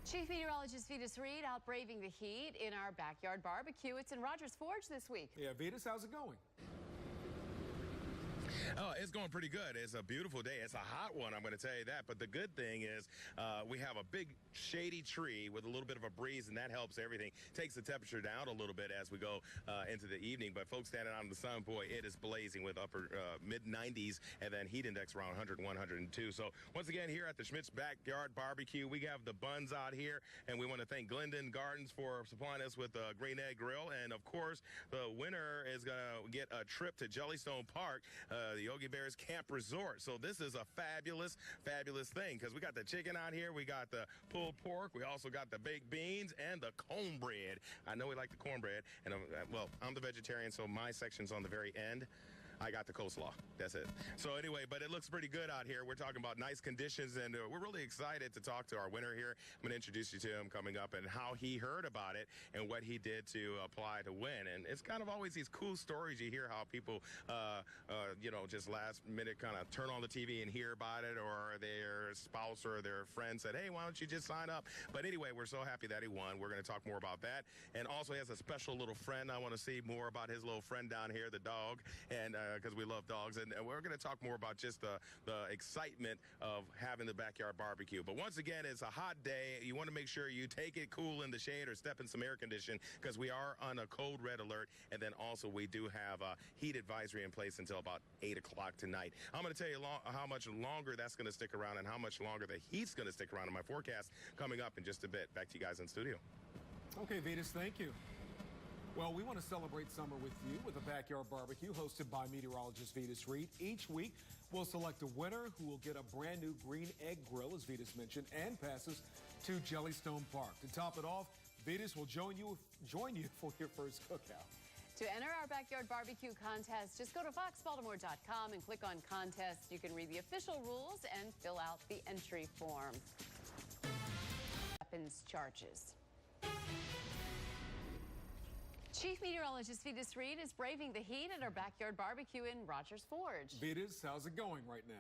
Chief Meteorologist Vetus Reed out braving the heat in our backyard barbecue. It's in Rogers Forge this week. Yeah, Vetus, how's it going? Oh, it's going pretty good. It's a beautiful day. It's a hot one, I'm going to tell you that. But the good thing is we have a big shady tree with a little bit of a breeze, and that helps everything. Takes the temperature down a little bit as we go into the evening. But folks standing out in the sun, boy, it is blazing with upper mid-90s and then heat index around 101, 102. So once again, here at the Schmidt's Backyard Barbecue, we have the buns out here, and we want to thank Glendon Gardens for supplying us with the Green Egg Grill. And, of course, the winner is going to get a trip to Jellystone Park, the Yogi Bear's Camp Resort. So this is a fabulous, fabulous thing because we got the chicken out here, we got the pulled pork, we also got the baked beans and the cornbread. I know we like the cornbread, and well, I'm the vegetarian, so my section's on the very end. I got the coleslaw. That's it. So anyway, but it looks pretty good out here. We're talking about nice conditions, and we're really excited to talk to our winner here. I'm going to introduce you to him coming up and how he heard about it and what he did to apply to win. And it's kind of always these cool stories you hear how people, you know, just last minute kind of turn on the TV and hear about it, or their spouse or their friend said, hey, why don't you just sign up? But anyway, we're so happy that he won. We're going to talk more about that. And also he has a special little friend. I want to see more about his little friend down here, the dog, and because we love dogs, and we're going to talk more about just the excitement of having the backyard barbecue. But once again, it's a hot day. You want to make sure you take it cool in the shade or step in some air conditioning because we are on a cold red alert, and then also we do have a heat advisory in place until about 8 o'clock tonight. I'm going to tell you how much longer that's going to stick around and how much longer the heat's going to stick around in my forecast coming up in just a bit. Back to you guys in studio. Okay, Vetus, thank you. Well, we want to celebrate summer with you with a backyard barbecue hosted by meteorologist Vetus Reed. Each week, we'll select a winner who will get a brand new Green Egg Grill, as Vetus mentioned, and passes to Jellystone Park. To top it off, Vetus will join you for your first cookout. To enter our backyard barbecue contest, just go to foxbaltimore.com and click on contest. You can read the official rules and fill out the entry form. Weapons charges. Chief Meteorologist Vetus Reed is braving the heat at our backyard barbecue in Rogers Forge. Vetus, how's it going right now?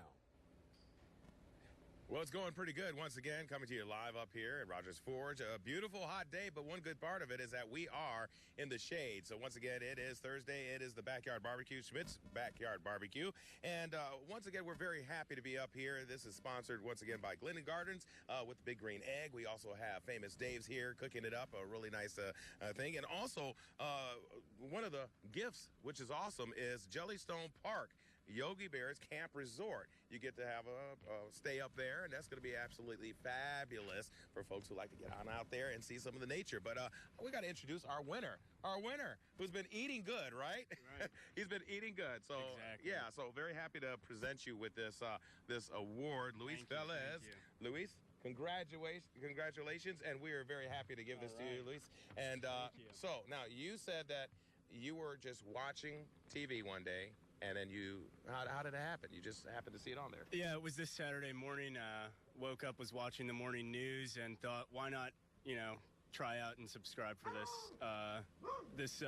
Well, it's going pretty good. Once again, coming to you live up here at Rogers Forge. A beautiful hot day, but one good part of it is that we are in the shade. So once again, it is Thursday. It is the Backyard Barbecue, Schmidt's Backyard Barbecue. And once again, we're very happy to be up here. This is sponsored once again by Glendon Gardens with the Big Green Egg. We also have Famous Dave's here cooking it up, a really nice thing. And also, one of the gifts, which is awesome, is Jellystone Park, Yogi Bear's Camp Resort. You get to have a stay up there, and that's going to be absolutely fabulous for folks who like to get on out there and see some of the nature. But we got to introduce our winner, who's been eating good, right? Right. He's been eating good. So exactly. Yeah, so very happy to present you with this this award, Luis Velez. Thank you. Luis, congratulations, and we are very happy to give this to you, Luis. And Thank you. so now you said that you were just watching TV one day. And then how did it happen? You just happened to see it on there. Yeah, it was this Saturday morning. Woke up, was watching the morning news, and thought, why not, you know, try out and subscribe for this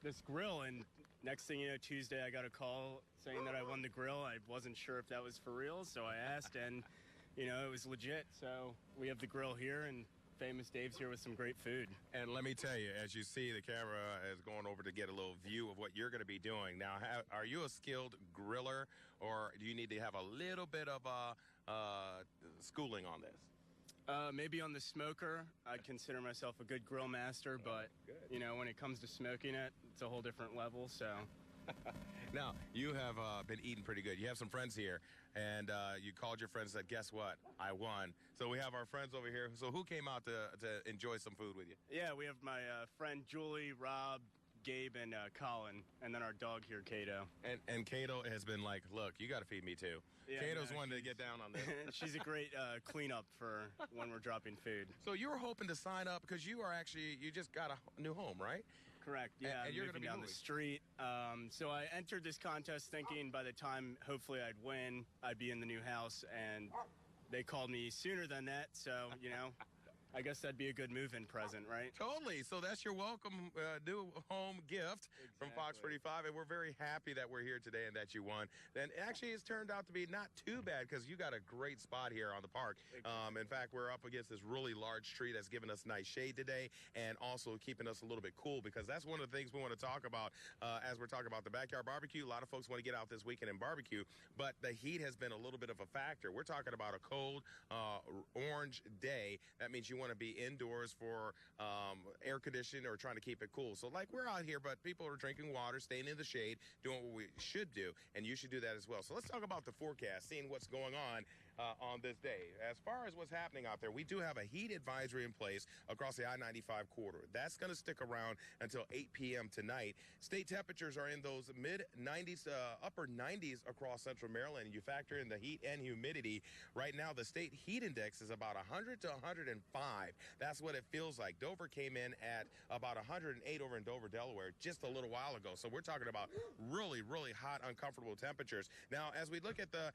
this grill. And next thing you know, Tuesday, I got a call saying that I won the grill. I wasn't sure if that was for real, so I asked, and you know, it was legit. So we have the grill here, and Famous Dave's here with some great food. And let me tell you, as you see, the camera is going over to get a little view of what you're going to be doing. Now, are you a skilled griller, or do you need to have a little bit of schooling on this? Maybe on the smoker, I'd consider myself a good grill master, but you know, when it comes to smoking it, it's a whole different level. So. Now, you have been eating pretty good. You have some friends here, and you called your friends and said, guess what? I won. So we have our friends over here. So who came out to enjoy some food with you? Yeah, we have my friend Julie, Rob, Gabe, and Colin, and then our dog here, Kato. And Kato has been like, look, you got to feed me too. Yeah, Kato's wanted to get down on this. She's a great cleanup for when we're dropping food. So you were hoping to sign up because you just got a new home, right? Correct, yeah, and you're moving gonna be down moving. the street. So I entered this contest thinking by the time, hopefully, I'd win, I'd be in the new house, and they called me sooner than that, so, you know, I guess that'd be a good move-in present, right? Totally. So that's your welcome new home gift from FOX45, and we're very happy that we're here today and that you won. And actually, it's turned out to be not too bad because you got a great spot here on the park. In fact, we're up against this really large tree that's giving us nice shade today and also keeping us a little bit cool, because that's one of the things we want to talk about as we're talking about the backyard barbecue. A lot of folks want to get out this weekend and barbecue, but the heat has been a little bit of a factor. We're talking about a cold orange day. That means you want to be indoors for air conditioning or trying to keep it cool. So like we're out here, but people are drinking water, staying in the shade, doing what we should do, and you should do that as well. So let's talk about the forecast, seeing what's going on this day. As far as what's happening out there, we do have a heat advisory in place across the I-95 corridor. That's going to stick around until 8 p.m. tonight. State temperatures are in those mid-90s, upper 90s across central Maryland. You factor in the heat and humidity. Right now, the state heat index is about 100 to 105. That's what it feels like. Dover came in at about 108 over in Dover, Delaware, just a little while ago. So we're talking about really, really hot, uncomfortable temperatures. Now, as we look at the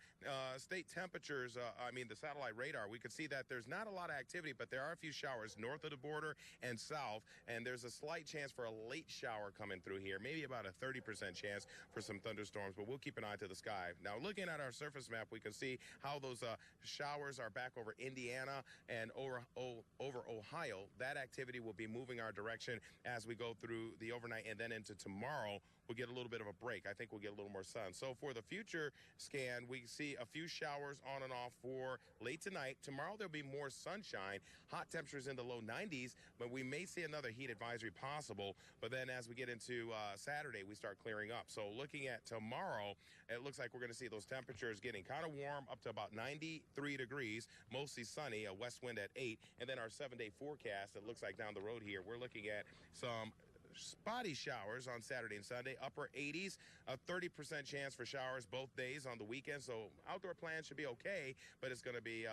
state temperatures, the satellite radar, we could see that there's not a lot of activity, but there are a few showers north of the border and south, and there's a slight chance for a late shower coming through here, maybe about a 30% chance for some thunderstorms, but we'll keep an eye to the sky. Now, looking at our surface map, we can see how those showers are back over Indiana and over Ohio. That activity will be moving our direction as we go through the overnight, and then into tomorrow, we'll get a little bit of a break. I think we'll get a little more sun. So for the future scan, we see a few showers on and off for late tonight. Tomorrow, there'll be more sunshine, hot temperatures in the low 90s, but we may see another heat advisory possible. But then as we get into Saturday, we start clearing up. So looking at tomorrow, it looks like we're going to see those temperatures getting kind of warm up to about 93 degrees, mostly sunny, a west wind at 8. And then our 7-day forecast, it looks like down the road here, we're looking at some spotty showers on Saturday and Sunday, upper 80s, a 30% chance for showers both days on the weekend. So outdoor plans should be okay, but it's going to be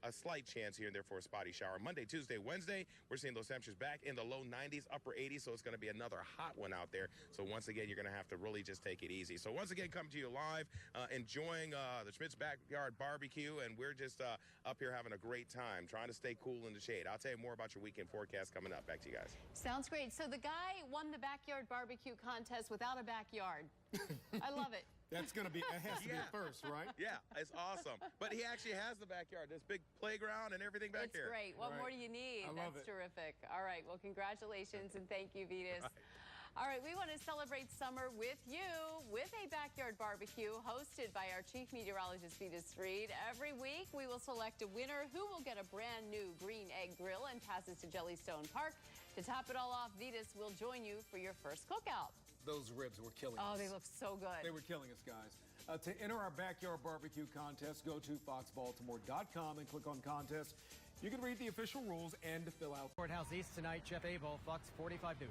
a slight chance here and there for a spotty shower. Monday, Tuesday, Wednesday, we're seeing those temperatures back in the low 90s, upper 80s, so it's going to be another hot one out there. So once again, you're going to have to really just take it easy. So once again, come to you live, enjoying the Schmidt's Backyard Barbecue, and we're just up here having a great time, trying to stay cool in the shade. I'll tell you more about your weekend forecast coming up. Back to you guys. Sounds great. So the guy won the backyard barbecue contest without a backyard. I love it. That's going to be, it has to be first, right? Yeah, it's awesome. But he actually has the backyard. This big playground and everything back here. It's great. What more do you need? I love That's terrific. All right. Well, congratulations and thank you, Vitas. All right, we want to celebrate summer with you with a backyard barbecue hosted by our chief meteorologist, Vitas Reed. Every week, we will select a winner who will get a brand new green egg grill and passes to Jellystone Park. To top it all off, Vitas will join you for your first cookout. Those ribs were killing us. Oh, they look so good. They were killing us, guys. To enter our backyard barbecue contest, go to foxbaltimore.com and click on contest. You can read the official rules and fill out. Courthouse East tonight, Jeff Abel, FOX45 News.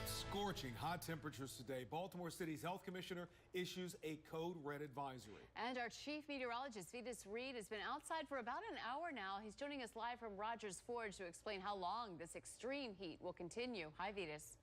Scorching hot temperatures today. Baltimore City's health commissioner issues a code red advisory. And our chief meteorologist, Vitas Reed, has been outside for about an hour now. He's joining us live from Rogers Forge to explain how long this extreme heat will continue. Hi, Vitas.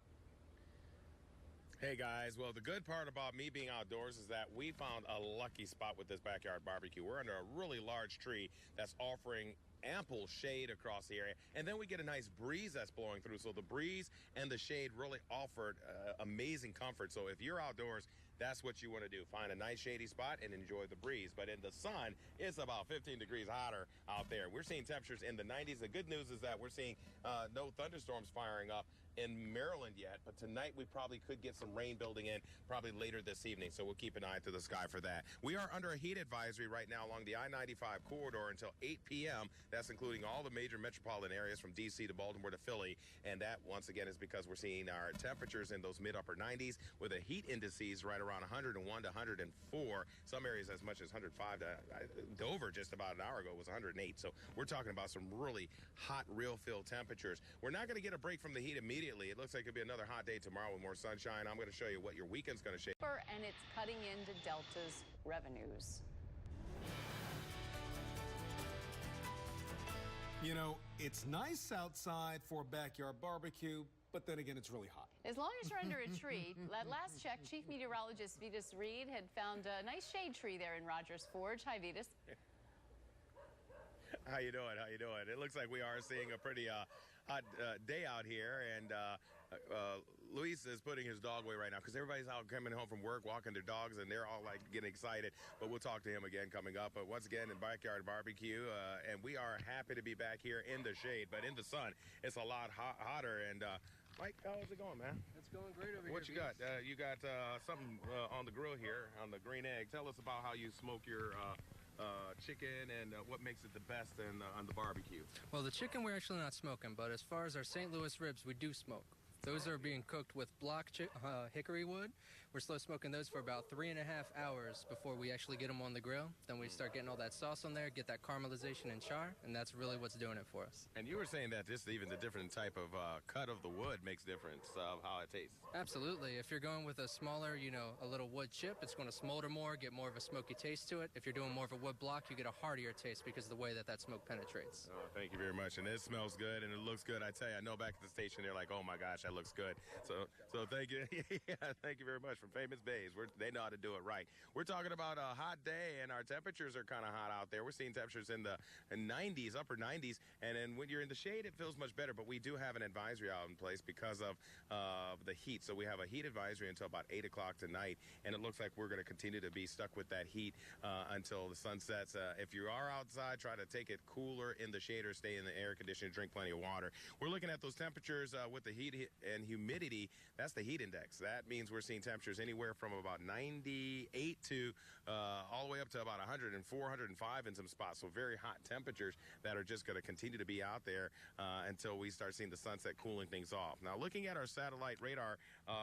Hey guys, well, the good part about me being outdoors is that we found a lucky spot with this backyard barbecue. We're under a really large tree that's offering ample shade across the area, and then we get a nice breeze that's blowing through. So the breeze and the shade really offered amazing comfort. So if you're outdoors, that's what you want to do. Find a nice shady spot and enjoy the breeze. But in the sun, it's about 15 degrees hotter out there. We're seeing temperatures in the 90s. The good news is that we're seeing no thunderstorms firing up in Maryland yet, but tonight we probably could get some rain building in probably later this evening, so we'll keep an eye to the sky for that. We are under a heat advisory right now along the I-95 corridor until 8 p.m. That's including all the major metropolitan areas from D.C. to Baltimore to Philly, and that once again is because we're seeing our temperatures in those mid-upper 90s with the heat indices right around 101 to 104. Some areas as much as 105. Dover just about an hour ago was 108, so we're talking about some really hot, real-feel temperatures. We're not going to get a break from the heat immediately. It looks like it'll be another hot day tomorrow with more sunshine. I'm going to show you what your weekend's going to shape. And it's cutting into Delta's revenues. You know, it's nice outside for a backyard barbecue, but then again, it's really hot. As long as you're under a tree. At last check, Chief Meteorologist Vitas Reed had found a nice shade tree there in Rogers Forge. Hi, Vitas. How you doing? How you doing? It looks like we are seeing a pretty hot day out here, and Luis is putting his dog away right now because everybody's out coming home from work, walking their dogs, and they're all like getting excited. But we'll talk to him again coming up. But once again, in Backyard Barbecue, and we are happy to be back here in the shade, but in the sun, it's a lot hotter. And Mike, how's it going, man? It's going great over here. What you got? You got something on the grill here on the green egg. Tell us about how you smoke your chicken and what makes it the best on the barbecue. Well, the chicken we're actually not smoking, but as far as our St. Louis ribs, we do smoke. Those are being cooked with block hickory wood. We're slow smoking those for about 3.5 hours before we actually get them on the grill. Then we start getting all that sauce on there, get that caramelization and char, and that's really what's doing it for us. And you were saying that just even the different type of cut of the wood makes difference of how it tastes. Absolutely. If you're going with a smaller, a little wood chip, it's going to smolder more, get more of a smoky taste to it. If you're doing more of a wood block, you get a heartier taste because of the way that smoke penetrates. Oh, thank you very much. And it smells good and it looks good. I tell you, I know back at the station, they're like, oh my gosh, that looks good. So thank you. Yeah, thank you very much from Famous Bays. They know how to do it right. We're talking about a hot day, and our temperatures are kind of hot out there. We're seeing temperatures in the 90s, upper 90s, and then when you're in the shade, it feels much better. But we do have an advisory out in place because of the heat. So we have a heat advisory until about 8 o'clock tonight, and it looks like we're going to continue to be stuck with that heat until the sun sets. If you are outside, try to take it cooler in the shade or stay in the air conditioning, drink plenty of water. We're looking at those temperatures with the heat and humidity. That's the heat index. That means we're seeing temperatures anywhere from about 98 to all the way up to about 104, 105 in some spots. So very hot temperatures that are just going to continue to be out there until we start seeing the sunset cooling things off. Now, looking at our satellite radar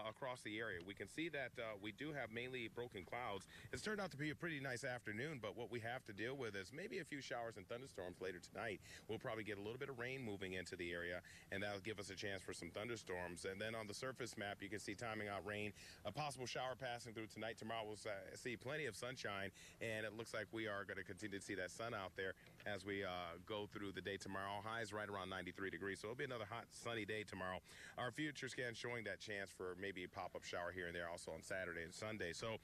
across the area, we can see that we do have mainly broken clouds. It's turned out to be a pretty nice afternoon, but what we have to deal with is maybe a few showers and thunderstorms later tonight. We'll probably get a little bit of rain moving into the area, and that'll give us a chance for some thunderstorms. And then on the surface map, you can see timing out rain, a possible shower passing through tonight. Tomorrow we'll see plenty of sunshine, and it looks like we are going to continue to see that sun out there as we go through the day tomorrow. Highs right around 93 degrees, so it'll be another hot, sunny day tomorrow. Our future scan showing that chance for maybe a pop-up shower here and there also on Saturday and Sunday. So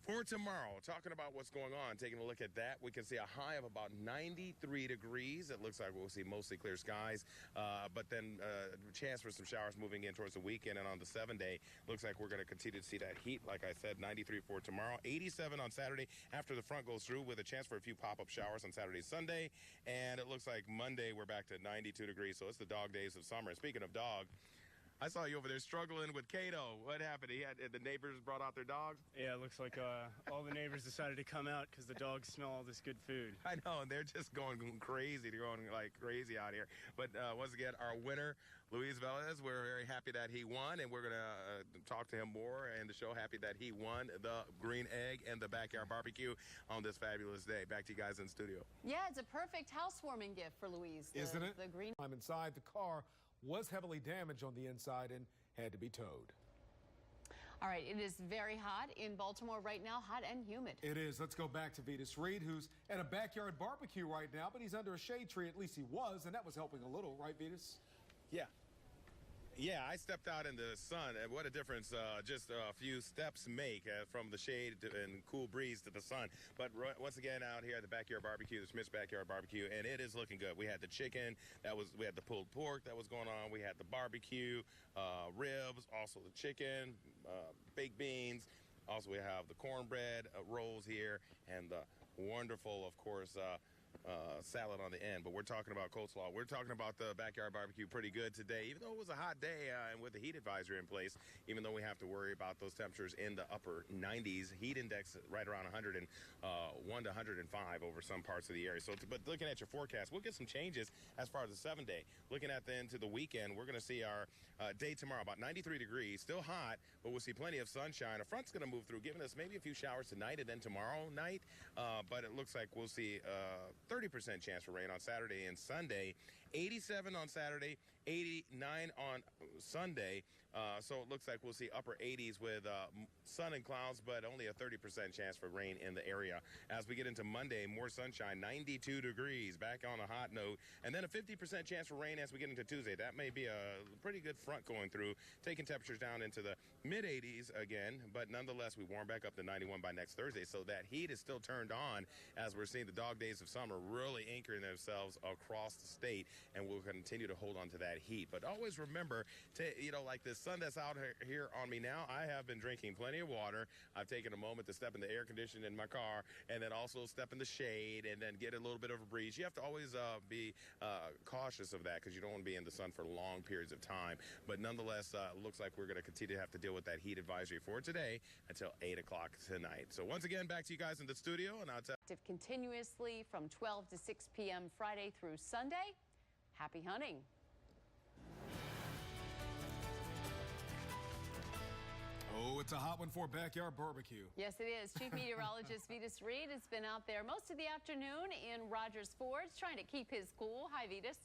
for tomorrow, talking about what's going on, taking a look at that, we can see a high of about 93 degrees. It looks like we'll see mostly clear skies, but then chance for some showers moving in towards the weekend. And on the 7-day, looks like we're going to continue to see that heat. Like I said, 93 for tomorrow, 87 on Saturday after the front goes through with a chance for a few pop-up showers on Saturday, Sunday. And it looks like Monday we're back to 92 degrees. So it's the dog days of summer. And speaking of dog, I saw you over there struggling with Kato. What happened? The neighbors brought out their dogs? Yeah, it looks like all the neighbors decided to come out because the dogs smell all this good food. I know, and they're just going crazy. They're going like crazy out here. But once again, our winner, Luis Velez, we're very happy that he won, and we're going to talk to him more in the show. Happy that he won the green egg and the backyard barbecue on this fabulous day. Back to you guys in the studio. Yeah, it's a perfect housewarming gift for Louise. Isn't it? The green. I'm inside. The car was heavily damaged on the inside and had to be towed. All right, it is very hot in Baltimore right now, hot and humid. It is. Let's go back to Vetus Reed, who's at a backyard barbecue right now, but he's under a shade tree. At least he was, and that was helping a little, right, Vetus? Yeah. Yeah, I stepped out in the sun, and what a difference just a few steps make from the shade and cool breeze to the sun. But once again, out here at the Backyard Barbecue, the Smith's Backyard Barbecue, and it is looking good. We had the chicken, we had the pulled pork that was going on, we had the barbecue, ribs, also the chicken, baked beans. Also, we have the cornbread rolls here, and the wonderful, of course, salad on the end. But we're talking about coleslaw. We're talking about the backyard barbecue pretty good today, even though it was a hot day and with the heat advisory in place, even though we have to worry about those temperatures in the upper 90s. Heat index right around 101 to 105 over some parts of the area. So, but looking at your forecast, we'll get some changes as far as the 7-day. Looking at the into the weekend, we're going to see our day tomorrow about 93 degrees, still hot, but we'll see plenty of sunshine. A front's going to move through, giving us maybe a few showers tonight and then tomorrow night. But it looks like we'll see 30% chance for rain on Saturday and Sunday. 87 on Saturday, 89 on Sunday. So it looks like we'll see upper 80s with sun and clouds, but only a 30% chance for rain in the area. As we get into Monday, more sunshine, 92 degrees, back on a hot note, and then a 50% chance for rain as we get into Tuesday. That may be a pretty good front going through, taking temperatures down into the mid-80s again, but nonetheless, we warm back up to 91 by next Thursday, so that heat is still turned on as we're seeing the dog days of summer really anchoring themselves across the state, and we'll continue to hold on to that heat. But always remember, like this sun that's out here on me now, I have been drinking plenty of water. I've taken a moment to step in the air conditioning in my car, and then also step in the shade, and then get a little bit of a breeze. You have to always be cautious of that, because you don't want to be in the sun for long periods of time. But nonetheless, looks like we're going to continue to have to deal with that heat advisory for today until 8 o'clock tonight. So once again, back to you guys in the studio, and I'll tell continuously from 12 to 6 p.m. Friday through Sunday. Happy hunting. Oh, it's a hot one for backyard barbecue. Yes, it is. Chief Meteorologist Vetus Reed has been out there most of the afternoon in Rogers Forge trying to keep his cool. Hi, Vetus.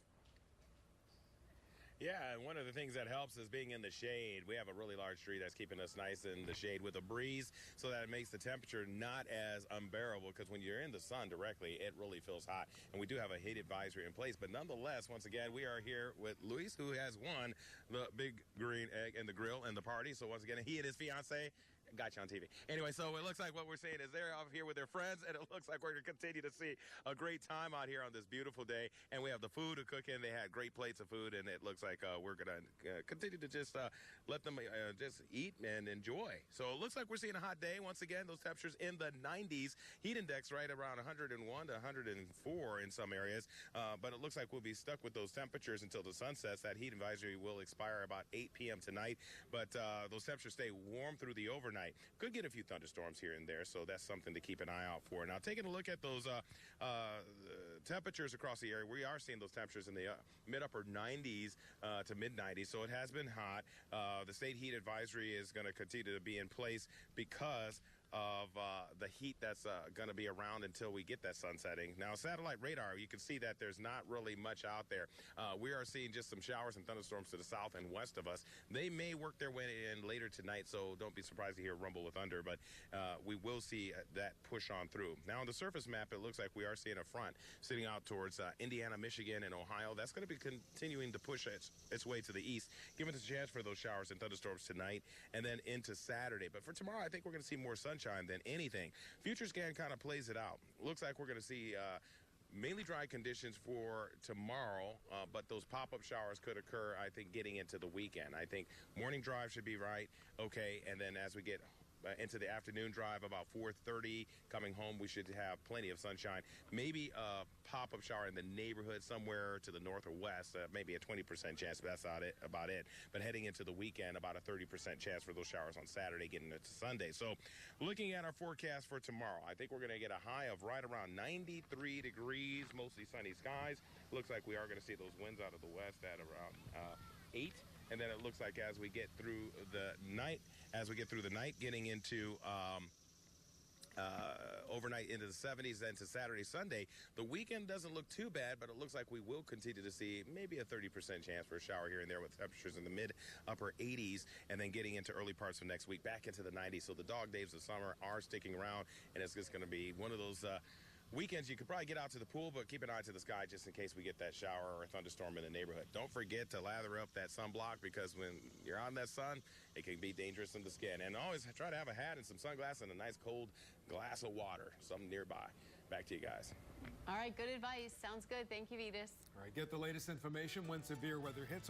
Yeah, and one of the things that helps is being in the shade. We have a really large tree that's keeping us nice in the shade with a breeze, so that it makes the temperature not as unbearable, because when you're in the sun directly, it really feels hot. And we do have a heat advisory in place, but nonetheless, once again, we are here with Luis, who has won the big green egg and the grill and the party. So once again, he and his fiance got you on TV. Anyway, so it looks like what we're saying is they're out here with their friends, and it looks like we're going to continue to see a great time out here on this beautiful day. And we have the food to cook in. They had great plates of food, and it looks like we're going to continue to just let them just eat and enjoy. So it looks like we're seeing a hot day. Once again, those temperatures in the 90s. Heat index right around 101 to 104 in some areas. But it looks like we'll be stuck with those temperatures until the sun sets. That heat advisory will expire about 8 p.m. tonight. But those temperatures stay warm through the overnight. Could get a few thunderstorms here and there, so that's something to keep an eye out for. Now, taking a look at those temperatures across the area, we are seeing those temperatures in the mid-upper 90s to mid-90s, so it has been hot. The state heat advisory is going to continue to be in place because of the heat that's going to be around until we get that sun setting. Now, satellite radar, you can see that there's not really much out there. We are seeing just some showers and thunderstorms to the south and west of us. They may work their way in later tonight, so don't be surprised to hear rumble with thunder, but we will see that push on through. Now, on the surface map, it looks like we are seeing a front sitting out towards Indiana, Michigan, and Ohio. That's going to be continuing to push its way to the east, giving us a chance for those showers and thunderstorms tonight and then into Saturday. But for tomorrow, I think we're going to see more sunshine than anything. Future scan kind of plays it out. Looks like we're going to see mainly dry conditions for tomorrow, but those pop-up showers could occur, I think, getting into the weekend. I think morning drive should be right, okay, and then as we get into the afternoon drive about 4:30 coming home, we should have plenty of sunshine. Maybe a pop-up shower in the neighborhood somewhere to the north or west, maybe a 20% chance, but that's about it. But heading into the weekend, about a 30% chance for those showers on Saturday getting into Sunday. So looking at our forecast for tomorrow, I think we're going to get a high of right around 93 degrees, mostly sunny skies. Looks like we are going to see those winds out of the west at around 8. And then it looks like as we get through the night, getting into overnight into the 70s, then to Saturday, Sunday, the weekend doesn't look too bad, but it looks like we will continue to see maybe a 30% chance for a shower here and there with temperatures in the mid-upper 80s, and then getting into early parts of next week back into the 90s. So the dog days of summer are sticking around, and it's just going to be one of those weekends you could probably get out to the pool, but keep an eye to the sky just in case we get that shower or thunderstorm in the neighborhood. Don't forget to lather up that sunblock, because when you're out in that sun, it can be dangerous in the skin. And always try to have a hat and some sunglasses and a nice cold glass of water, something nearby. Back to you guys. All right, good advice. Sounds good. Thank you, Vetus. All right, get the latest information when severe weather hits.